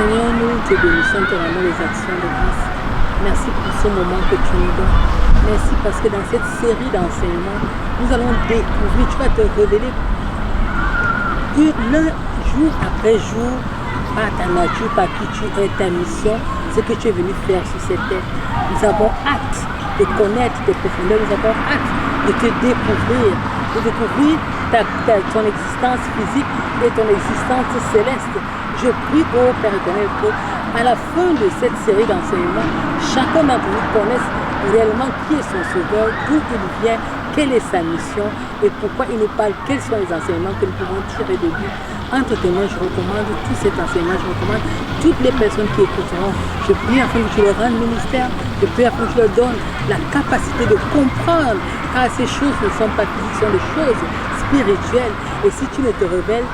Seigneur, nous te bénissons, te rendons les actions de grâce. Merci pour ce moment que tu nous donnes. Merci parce que dans cette série d'enseignements, nous allons découvrir, tu vas te révéler jour après jour, par ta nature, par qui tu es, ta mission, ce que tu es venu faire sur cette terre. Nous avons hâte de connaître tes profondeurs, nous avons hâte de te découvrir, ton existence physique et ton existence céleste. Je prie, ô Père éternel, qu'à la fin de cette série d'enseignements, chacun d'entre nous connaisse réellement qui est son sauveur, d'où il vient, quelle est sa mission et pourquoi il nous parle, quels sont les enseignements que nous pouvons tirer de lui. Entre tes mains, je recommande tout cet enseignement, je recommande toutes les personnes qui écouteront. Je prie afin que tu leur rendes ministère, je prie afin que tu leur donnes la capacité de comprendre, car ces choses ne sont pas physiques, ce sont des choses spirituelles. Et si tu ne te révèles,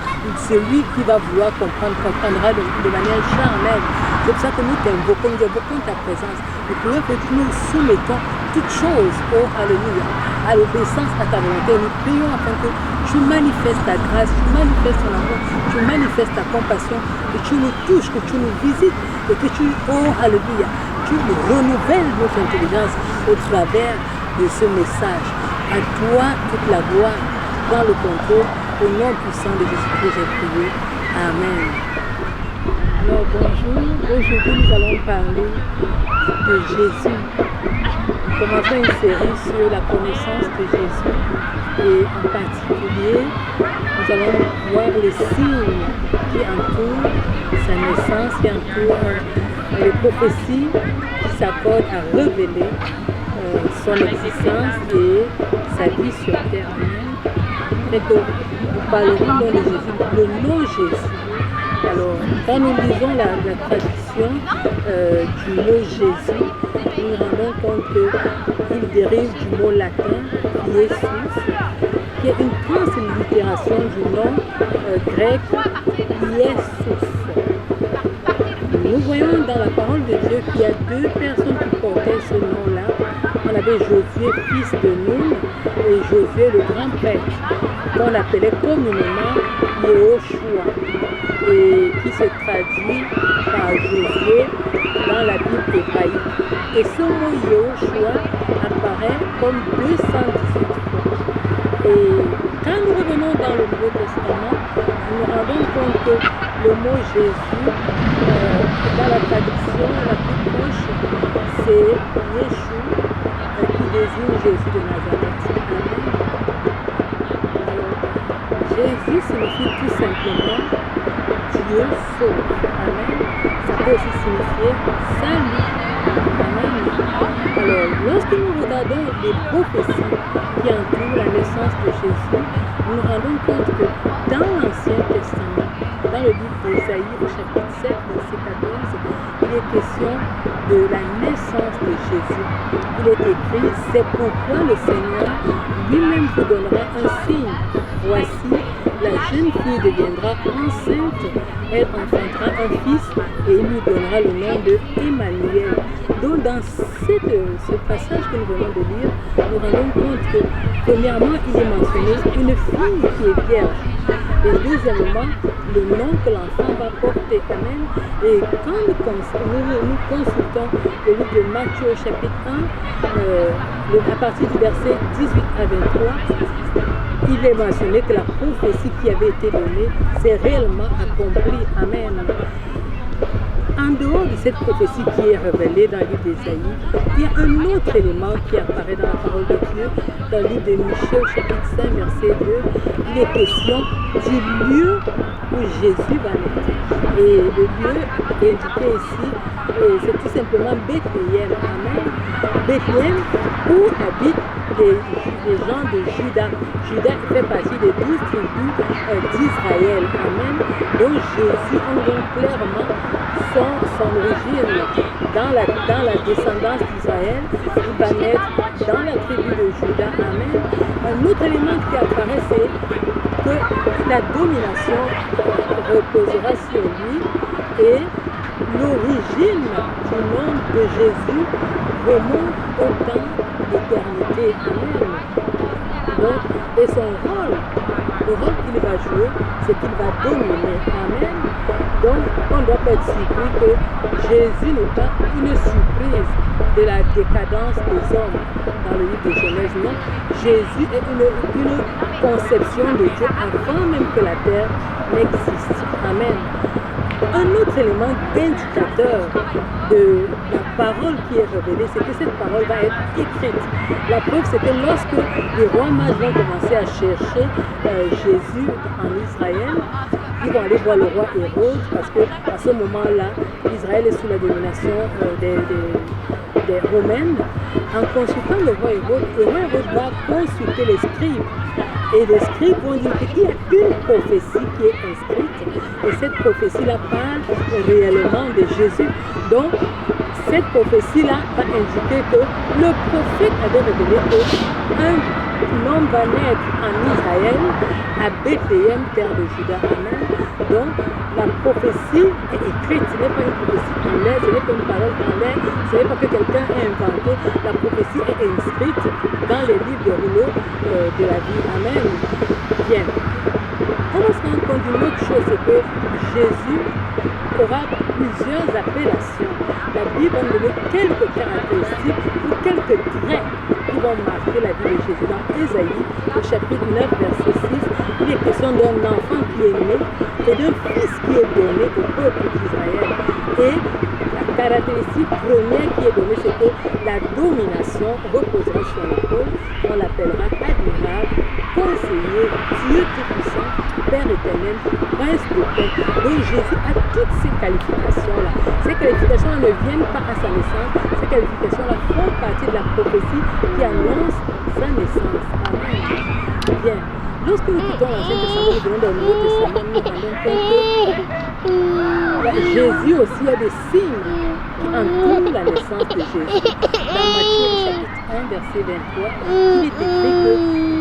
celui qui va vouloir comprendre, comprendra de manière charnelle. C'est pour ça que nous t'invoquons, nous invoquons ta présence. Nous prions que nous soumettons toutes choses, oh Alléluia, à l'obéissance à ta volonté. Nous prions afin que tu manifestes ta grâce, tu manifestes ton amour, tu manifestes ta compassion, que tu nous touches, que tu nous visites et que tu, oh Alléluia, tu renouvelles notre intelligence au travers de ce message. À toi toute la gloire, dans le contrôle, au nom puissant de Jésus-Christ, j'ai prié. Amen. Alors bonjour, aujourd'hui nous allons parler de Jésus. Nous commençons une série sur la connaissance de Jésus et en particulier nous allons voir les signes qui entourent sa naissance, qui entourent les prophéties qui s'accordent à révéler son existence et sa vie sur terre. Et que nous parlerons donc de Jésus, le nom Jésus. Alors, quand nous lisons la traduction du mot Jésus, nous nous rendons compte qu'il dérive du mot latin Iesus, qui est une translittération du nom grec Iesus. Nous voyons dans la parole de Dieu qu'il y a deux personnes qui portaient ce nom-là. On avait Josué, fils de Nun, et Josué, le grand prêtre, qu'on appelait communément Yehoshua, et qui se traduit par Josué dans la Bible hébraïque. Et ce mot Yehoshua apparaît comme 218 fois. Et quand nous revenons dans le Nouveau Testament, nous nous rendons compte que le mot Jésus, dans la traduction la plus proche, c'est Yeshua, qui désigne Jésus de Nazareth. Amen. Jésus signifie tout simplement Dieu sauve. Amen. Ça peut aussi signifier salut. Amen. Alors, lorsque nous regardons les prophéties qui entourent la naissance de Jésus, nous nous rendons compte que dans l'Ancien Testament, dans le livre d'Ésaïe, au chapitre 7, verset 14, il est question de la naissance de Jésus. Il est écrit, c'est pourquoi le Seigneur lui-même vous donnera un signe. Voici, la jeune fille deviendra enceinte, elle enfantera un fils et il lui donnera le nom de Emmanuel. Donc dans ce passage que nous venons de lire, nous rendons compte que premièrement, il est mentionné une fille qui est vierge. Et deuxièmement, le nom que l'enfant va porter. Amen. Et quand nous consultons le livre de Matthieu chapitre 1, à partir du verset 18 à 23, il est mentionné que la prophétie qui avait été donnée s'est réellement accomplie. Amen. En dehors de cette prophétie qui est révélée dans le livre d'Ésaïe, il y a un autre élément qui apparaît dans la parole de Dieu, dans le livre de Michée, chapitre 5, verset 2. Il est question du lieu où Jésus va naître. Et le lieu est indiqué ici, c'est tout simplement Bethléem. Amen. Bethléem, où habitent les gens de Juda. Juda fait partie des 12 tribus d'Israël. Amen. Donc Jésus, on voit clairement son origine dans la descendance d'Israël. Il va naître dans la tribu de Juda. Amen. Un autre élément qui apparaît, c'est que la domination reposera sur lui et l'origine du nom de Jésus remonte au temps d'éternité. Amen. Donc, et son rôle, le rôle qu'il va jouer, c'est qu'il va dominer. Amen. Donc, on ne doit pas être surpris que Jésus n'est pas une surprise de la décadence des hommes dans le livre de Genèse. Non, Jésus est une conception de Dieu avant même que la terre n'existe. Amen. Un autre élément indicateur de la parole qui est révélée, c'est que cette parole va être écrite. La preuve, c'est que lorsque les rois mages vont commencer à chercher Jésus en Israël, ils vont aller voir le roi Hérode, parce qu'à ce moment-là, Israël est sous la domination des Romaines. En consultant le roi Hérode va consulter les scribes. Et les scribes vont dire qu'il y a une prophétie qui est inscrite, et cette prophétie-là parle réellement de Jésus. Donc, cette prophétie-là va indiquer que le prophète avait révélé qu'un homme va naître en Israël, à Bethléem, terre de Juda. Amen. Donc, la prophétie est écrite, ce n'est pas une prophétie en l'air, ce n'est pas une parole en l'air, ce n'est pas que quelqu'un a inventé, la prophétie est inscrite dans les livres de rouleau de la vie. Amen. Bien. On va se rendre compte d'une autre chose, c'est que Jésus aura plusieurs appellations. La Bible va nous donner quelques caractéristiques ou quelques traits qui vont marquer la vie de Jésus. Dans Ésaïe, au chapitre 9, verset 6, il est question d'un enfant qui est né et d'un fils qui est donné au peuple d'Israël. Et la caractéristique première qui est donnée, c'est que la domination reposera sur l'épaule. On l'appellera admirable, conseiller, Dieu tout-puissant, Père éternel, prince de paix. Donc Jésus a toutes ces qualifications-là. Ces qualifications-là ne viennent pas à sa naissance. Ces qualifications-là font partie de la prophétie qui annonce sa naissance. Amen. Bien. Lorsque nous quittons l'Ancien Testament, nous venons dans le Nouveau Testament, nous nous rendons compte que Jésus aussi a des signes qui entourent la naissance de Jésus. Dans Matthieu chapitre 1, verset 23, il est écrit que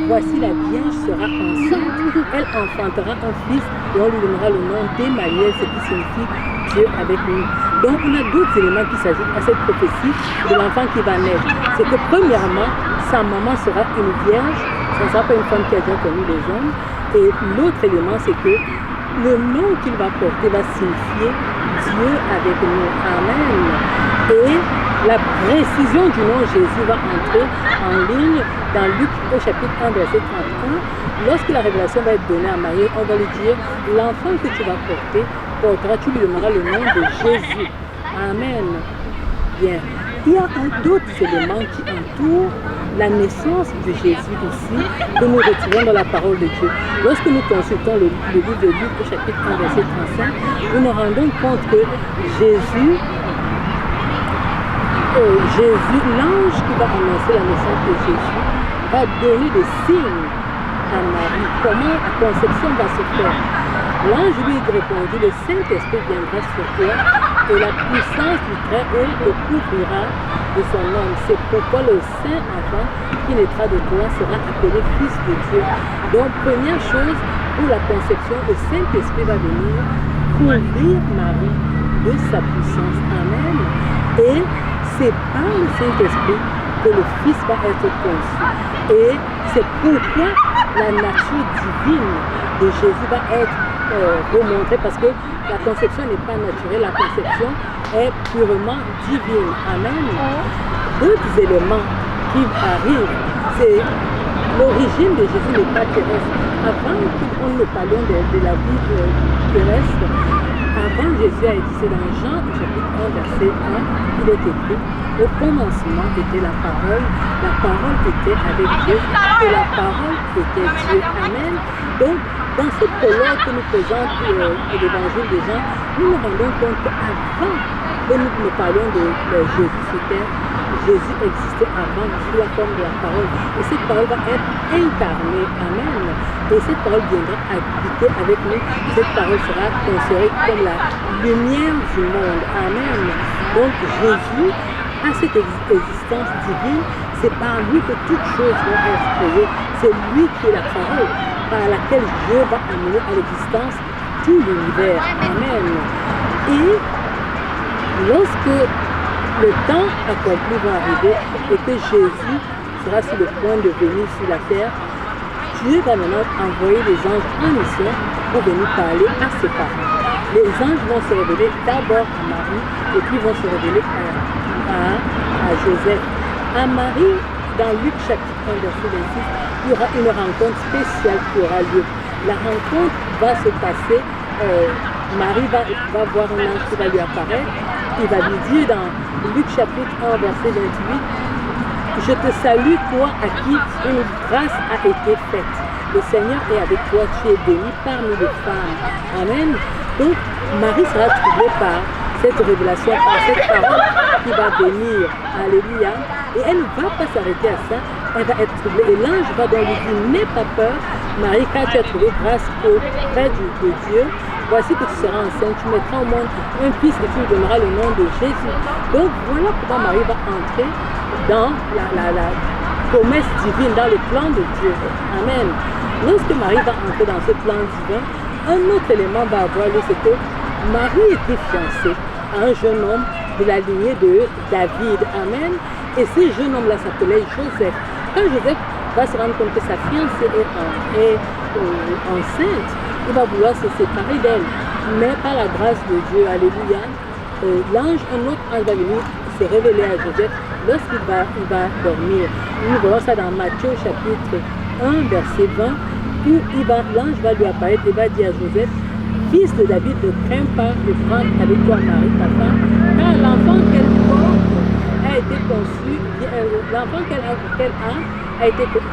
voici la Vierge sera enceinte, elle enfantera un fils et on lui donnera le nom d'Emmanuel, ce qui signifie Dieu avec nous. Donc on a d'autres éléments qui s'ajoutent à cette prophétie de l'enfant qui va naître. C'est que premièrement, sa maman sera une vierge. Ce ne sera pas une femme qui a déjà connu les hommes. Et l'autre élément, c'est que le nom qu'il va porter va signifier Dieu avec nous. Amen. Et la précision du nom Jésus va entrer en ligne dans Luc au chapitre 1, verset 31. Lorsque la révélation va être donnée à Marie, on va lui dire, l'enfant que tu vas porter, tu lui donneras le nom de Jésus. Amen. Bien. Il y a d'autres éléments qui entourent la naissance de Jésus aussi, que nous retrouvons dans la parole de Dieu. Lorsque nous consultons le livre de Luc au chapitre 1, verset 35, nous nous rendons compte que Jésus, l'ange qui va annoncer la naissance de Jésus, va donner des signes à Marie. Comment la conception va se faire? L'ange lui répondit, le Saint-Esprit viendra sur toi et la puissance du Très-Haut te couvrira de son nom. C'est pourquoi le Saint enfant qui naîtra de toi sera appelé Fils de Dieu. Donc, première chose, pour la conception, le Saint-Esprit va venir couvrir Marie de sa puissance. Amen. Et c'est par le Saint-Esprit que le Fils va être conçu. Et c'est pourquoi la nature divine de Jésus va être remontrée, parce que la conception n'est pas naturelle, la conception est purement divine. Amen. D'autres éléments qui arrivent, c'est l'origine de Jésus n'est pas terrestre. Avant qu'on ne parlions de la vie terrestre, avant Jésus a existé dans Jean chapitre 1 verset 1, il est écrit, au commencement était la parole était avec Dieu et la parole était Dieu. Amen. Donc, dans ce prologue que nous présente l'évangile de Jean, nous nous rendons compte qu'avant que nous parlions de Jésus sur terre, Jésus existait avant sous la forme de la parole. Et cette parole va être incarnée. Amen. Et cette parole viendra habiter avec nous. Cette parole sera considérée comme la lumière du monde. Amen. Donc Jésus a cette existence divine. C'est par lui que toutes choses vont être créées. C'est lui qui est la parole par laquelle Dieu va amener à l'existence tout l'univers. Amen. Et lorsque le temps accompli va arriver et que Jésus sera sur le point de venir sur la terre, Dieu va maintenant envoyer des anges en mission pour venir parler à ses parents. Les anges vont se révéler d'abord à Marie et puis vont se révéler à Joseph. À Marie, dans Luc chapitre 1, verset 26, il y aura une rencontre spéciale qui aura lieu. La rencontre va se passer, Marie va voir un ange qui va lui apparaître. Il va lui dire dans Luc chapitre 1, verset 28, « Je te salue, toi à qui une grâce a été faite. Le Seigneur est avec toi, tu es bénie parmi les femmes. » Amen. Donc, Marie sera troublée par cette révélation, par cette parole qui va venir. Alléluia. Et elle ne va pas s'arrêter à ça. Elle va être troublée. Et l'ange va donc lui dire, n'aie pas peur, Marie, car tu as trouvé grâce auprès de Dieu. Voici que tu seras enceinte, tu mettras au monde un fils et tu lui donneras le nom de Jésus. Donc voilà pourquoi Marie va entrer dans la promesse divine, dans le plan de Dieu. Amen. Lorsque Marie va entrer dans ce plan divin, un autre élément va avoir lieu, c'est que Marie était fiancée à un jeune homme de la lignée de David. Amen. Et ce jeune homme-là s'appelait Joseph. Quand Joseph va se rendre compte que sa fiancée est enceinte, il va vouloir se séparer d'elle. Mais par la grâce de Dieu, alléluia, un autre ange va venir se révéler à Joseph lorsqu'il va dormir. Nous voyons ça dans Matthieu chapitre 1, verset 20, où l'ange va lui apparaître et va dire à Joseph, fils de David, ne crains pas de prendre avec toi Marie, ta femme, car l'enfant qu'elle porte a été conçu, l'enfant qu'elle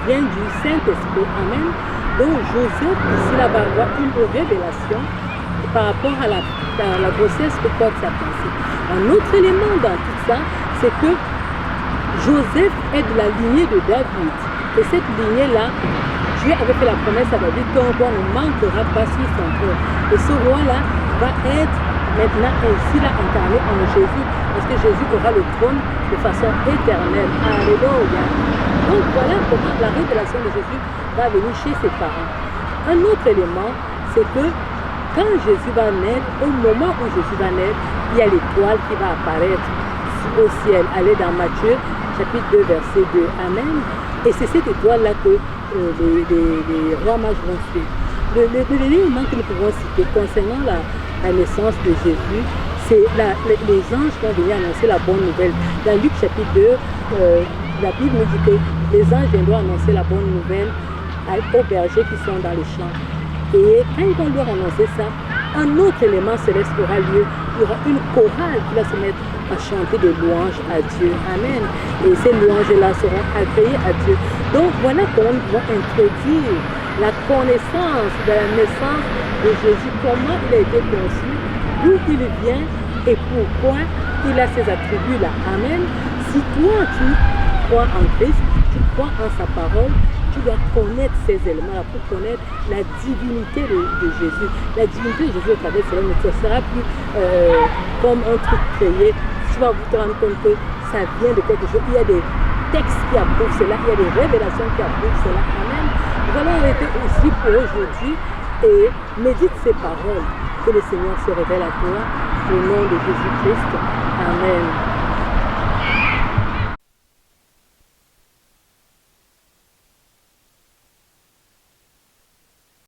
vient du Saint-Esprit. Amen. Donc Joseph, ici, là, va avoir une révélation par rapport à la grossesse que porte sa pensée. Un autre élément dans tout ça, c'est que Joseph est de la lignée de David. Et cette lignée-là, Dieu avait fait la promesse à David qu'un roi ne manquera pas sur son trône. Et ce roi-là va être maintenant ainsi là incarné en Jésus, parce que Jésus aura le trône de façon éternelle. Alléluia. Donc voilà comment la révélation de Jésus va venir chez ses parents. Un autre élément, c'est que quand Jésus va naître, au moment où Jésus va naître, il y a l'étoile qui va apparaître au ciel. Allez dans Matthieu chapitre 2, verset 2. Amen. Et c'est cette étoile-là que les rois mages vont suivre. L'élément que nous pouvons citer concernant la naissance de Jésus, c'est les anges qui vont venir annoncer la bonne nouvelle. Dans Luc chapitre 2, la Bible nous dit que les anges viendront annoncer la bonne nouvelle aux bergers qui sont dans les champs. Et quand ils vont leur annoncer ça, un autre élément céleste aura lieu. Il y aura une chorale qui va se mettre à chanter des louanges à Dieu. Amen. Et ces louanges-là seront agréées à Dieu. Donc voilà comment nous pouvons introduire la connaissance de la naissance de Jésus, comment il a été conçu, d'où il vient et pourquoi il a ces attributs-là. Amen. Si toi tu crois en Christ, tu crois en sa parole, tu dois connaître ces éléments-là pour connaître la divinité de Jésus. La divinité de Jésus au travers de cela ne sera plus comme un truc créé. Tu vas te rendre compte que ça vient de quelque chose. Il y a des textes qui approuvent cela, il y a des révélations qui approuvent cela. Amen. Nous allons arrêter aussi pour aujourd'hui et médite ces paroles. Que le Seigneur se révèle à toi au nom de Jésus-Christ. Amen.